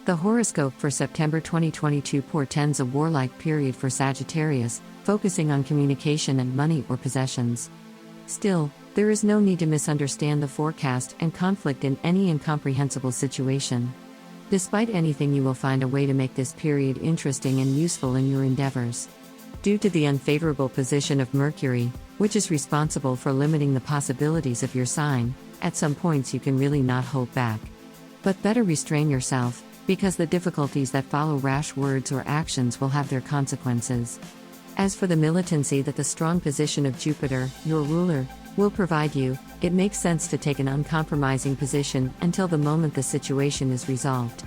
The horoscope for September 2022 portends a warlike period for Sagittarius, focusing on communication and money or possessions. Still, there is no need to misunderstand the forecast and conflict in any incomprehensible situation. Despite anything, you will find a way to make this period interesting and useful in your endeavors. Due to the unfavorable position of Mercury, which is responsible for limiting the possibilities of your sign, at some points you can really not hold back. But better restrain yourself, because the difficulties that follow rash words or actions will have their consequences. As for the militancy that the strong position of Jupiter, your ruler, will provide you, it makes sense to take an uncompromising position until the moment the situation is resolved.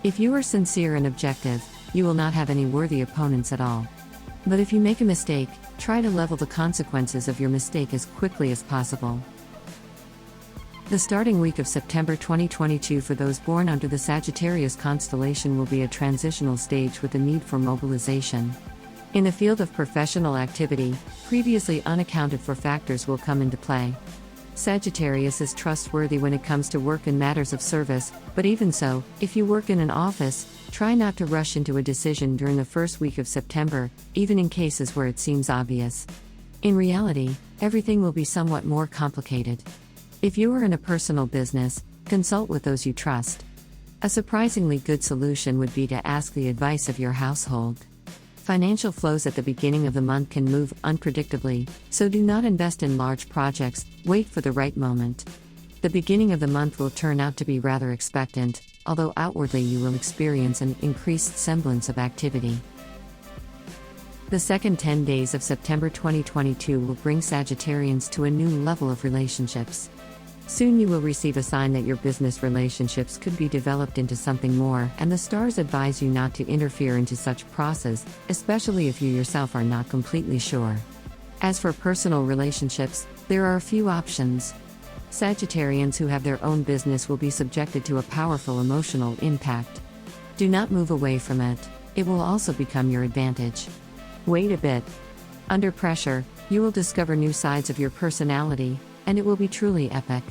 If you are sincere and objective, you will not have any worthy opponents at all. But if you make a mistake, try to level the consequences of your mistake as quickly as possible. The starting week of September 2022 for those born under the Sagittarius constellation will be a transitional stage with a need for mobilization. In the field of professional activity, previously unaccounted for factors will come into play. Sagittarius is trustworthy when it comes to work and matters of service, but even so, if you work in an office, try not to rush into a decision during the first week of September, even in cases where it seems obvious. In reality, everything will be somewhat more complicated. If you are in a personal business, consult with those you trust. A surprisingly good solution would be to ask the advice of your household. Financial flows at the beginning of the month can move unpredictably, so do not invest in large projects, wait for the right moment. The beginning of the month will turn out to be rather expectant, although outwardly you will experience an increased semblance of activity. The second 10 days of September 2022 will bring Sagittarians to a new level of relationships. Soon you will receive a sign that your business relationships could be developed into something more, and the stars advise you not to interfere into such process, especially if you yourself are not completely sure. As for personal relationships, there are a few options. Sagittarians who have their own business will be subjected to a powerful emotional impact. Do not move away from it, it will also become your advantage. Wait a bit. Under pressure, you will discover new sides of your personality, and it will be truly epic.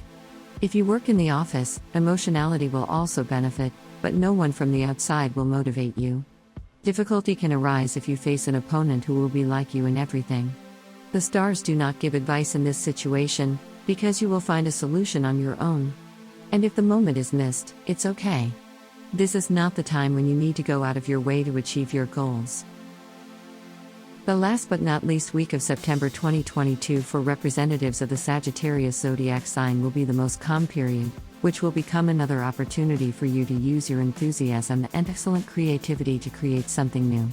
If you work in the office, emotionality will also benefit, but no one from the outside will motivate you. Difficulty can arise if you face an opponent who will be like you in everything. The stars do not give advice in this situation, because you will find a solution on your own. And if the moment is missed, it's okay. This is not the time when you need to go out of your way to achieve your goals. The last but not least week of September 2022 for representatives of the Sagittarius zodiac sign will be the most calm period, which will become another opportunity for you to use your enthusiasm and excellent creativity to create something new.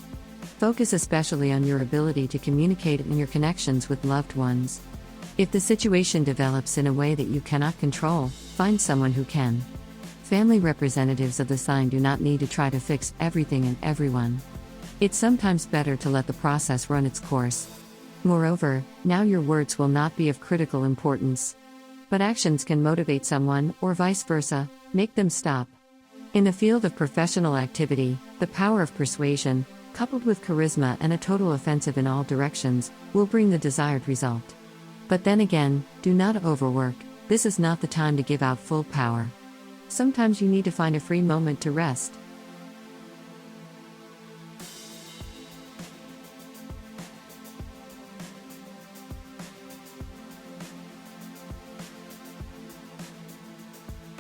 Focus especially on your ability to communicate and your connections with loved ones. If the situation develops in a way that you cannot control, find someone who can. Family representatives of the sign do not need to try to fix everything and everyone. It's sometimes better to let the process run its course. Moreover, now your words will not be of critical importance. But actions can motivate someone, or vice versa, make them stop. In the field of professional activity, the power of persuasion, coupled with charisma and a total offensive in all directions, will bring the desired result. But then again, do not overwork, this is not the time to give out full power. Sometimes you need to find a free moment to rest.